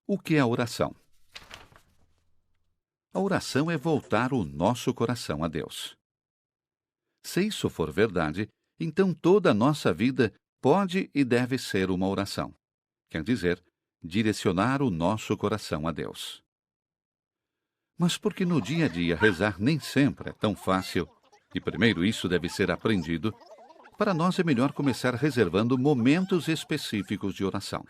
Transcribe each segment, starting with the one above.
O que é a oração? A oração é voltar o nosso coração a Deus. Se isso for verdade, então toda a nossa vida pode e deve ser uma oração. Quer dizer, direcionar o nosso coração a Deus. Mas porque no dia a dia rezar nem sempre é tão fácil, e primeiro isso deve ser aprendido, para nós é melhor começar reservando momentos específicos de oração.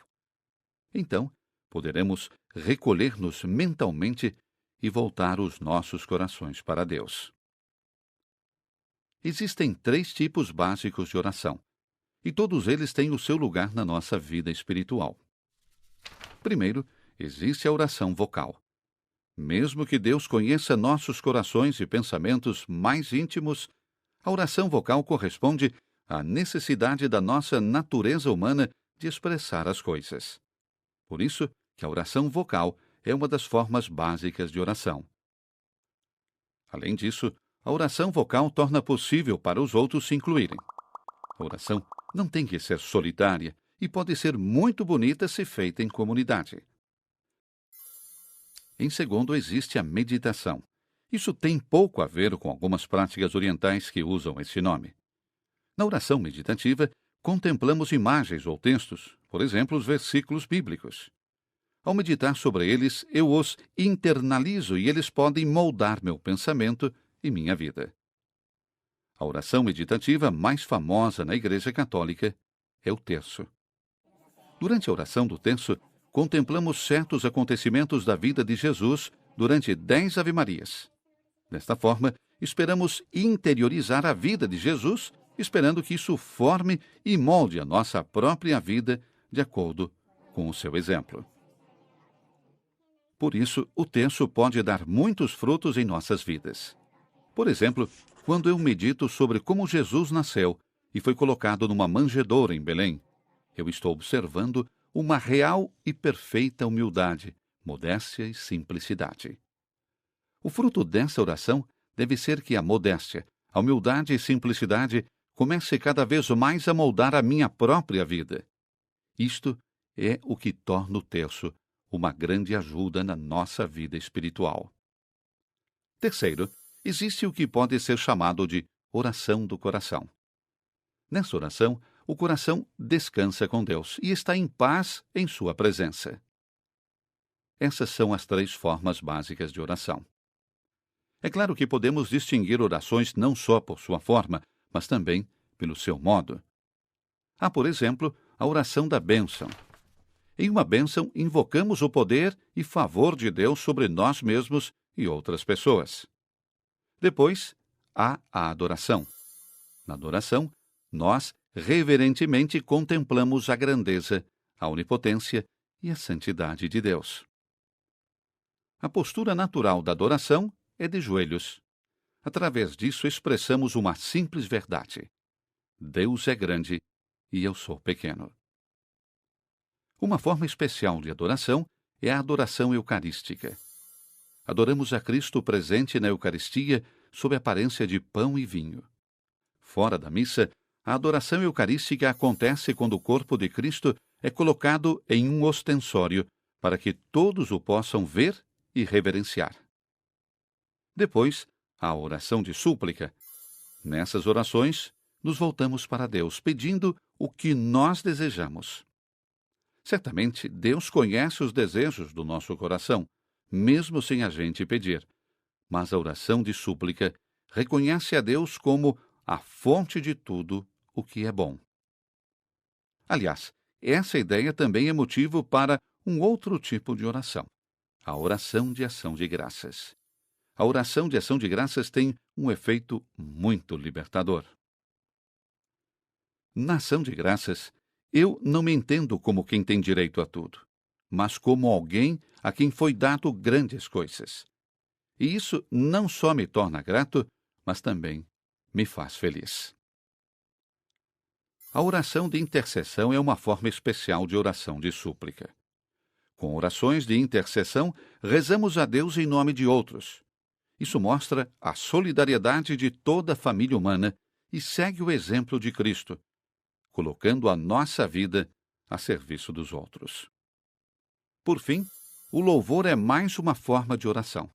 Então, poderemos recolher-nos mentalmente e voltar os nossos corações para Deus. Existem 3 tipos básicos de oração, e todos eles têm o seu lugar na nossa vida espiritual. Primeiro, existe a oração vocal. Mesmo que Deus conheça nossos corações e pensamentos mais íntimos, a oração vocal corresponde à necessidade da nossa natureza humana de expressar as coisas. Por isso que a oração vocal é uma das formas básicas de oração. Além disso, a oração vocal torna possível para os outros se incluírem. A oração não tem que ser solitária e pode ser muito bonita se feita em comunidade. Em segundo, existe a meditação. Isso tem pouco a ver com algumas práticas orientais que usam esse nome. Na oração meditativa, contemplamos imagens ou textos, por exemplo, os versículos bíblicos. Ao meditar sobre eles, eu os internalizo e eles podem moldar meu pensamento e minha vida. A oração meditativa mais famosa na Igreja Católica é o terço. Durante a oração do terço, contemplamos certos acontecimentos da vida de Jesus durante 10 Ave-Marias. Desta forma, esperamos interiorizar a vida de Jesus, esperando que isso forme e molde a nossa própria vida de acordo com o seu exemplo. Por isso, o terço pode dar muitos frutos em nossas vidas. Por exemplo, quando eu medito sobre como Jesus nasceu e foi colocado numa manjedoura em Belém, eu estou observando uma real e perfeita humildade, modéstia e simplicidade. O fruto dessa oração deve ser que a modéstia, a humildade e simplicidade comece cada vez mais a moldar a minha própria vida. Isto é o que torna o terço uma grande ajuda na nossa vida espiritual. Terceiro, existe o que pode ser chamado de oração do coração. Nessa oração, o coração descansa com Deus e está em paz em sua presença. Essas são as 3 formas básicas de oração. É claro que podemos distinguir orações não só por sua forma, mas também pelo seu modo. Há, por exemplo, a oração da bênção. Em uma bênção, invocamos o poder e favor de Deus sobre nós mesmos e outras pessoas. Depois, há a adoração. Na adoração, nós reverentemente contemplamos a grandeza, a onipotência e a santidade de Deus. A postura natural da adoração é de joelhos. Através disso, expressamos uma simples verdade: Deus é grande e eu sou pequeno. Uma forma especial de adoração é a adoração eucarística. Adoramos a Cristo presente na Eucaristia sob a aparência de pão e vinho. Fora da missa, a adoração eucarística acontece quando o corpo de Cristo é colocado em um ostensório para que todos o possam ver e reverenciar. Depois, há a oração de súplica. Nessas orações, nos voltamos para Deus, pedindo o que nós desejamos. Certamente, Deus conhece os desejos do nosso coração, mesmo sem a gente pedir. Mas a oração de súplica reconhece a Deus como a fonte de tudo o que é bom. Aliás, essa ideia também é motivo para um outro tipo de oração, a oração de ação de graças. A oração de ação de graças tem um efeito muito libertador. Na ação de graças, eu não me entendo como quem tem direito a tudo, mas como alguém a quem foi dado grandes coisas. E isso não só me torna grato, mas também me faz feliz. A oração de intercessão é uma forma especial de oração de súplica. Com orações de intercessão, rezamos a Deus em nome de outros. Isso mostra a solidariedade de toda a família humana e segue o exemplo de Cristo, colocando a nossa vida a serviço dos outros. Por fim, O louvor é mais uma forma de oração.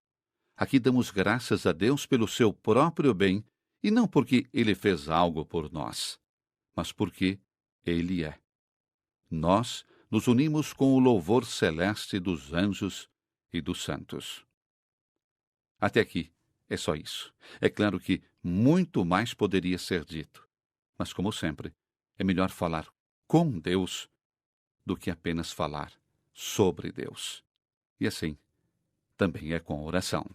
Aqui damos graças a Deus pelo seu próprio bem, e não porque ele fez algo por nós, mas porque ele é. Nós nos unimos com o louvor celeste dos anjos e dos santos. Até aqui é só isso. É claro que muito mais poderia ser dito, mas como sempre, é melhor falar com Deus do que apenas falar sobre Deus. E assim, também é com oração.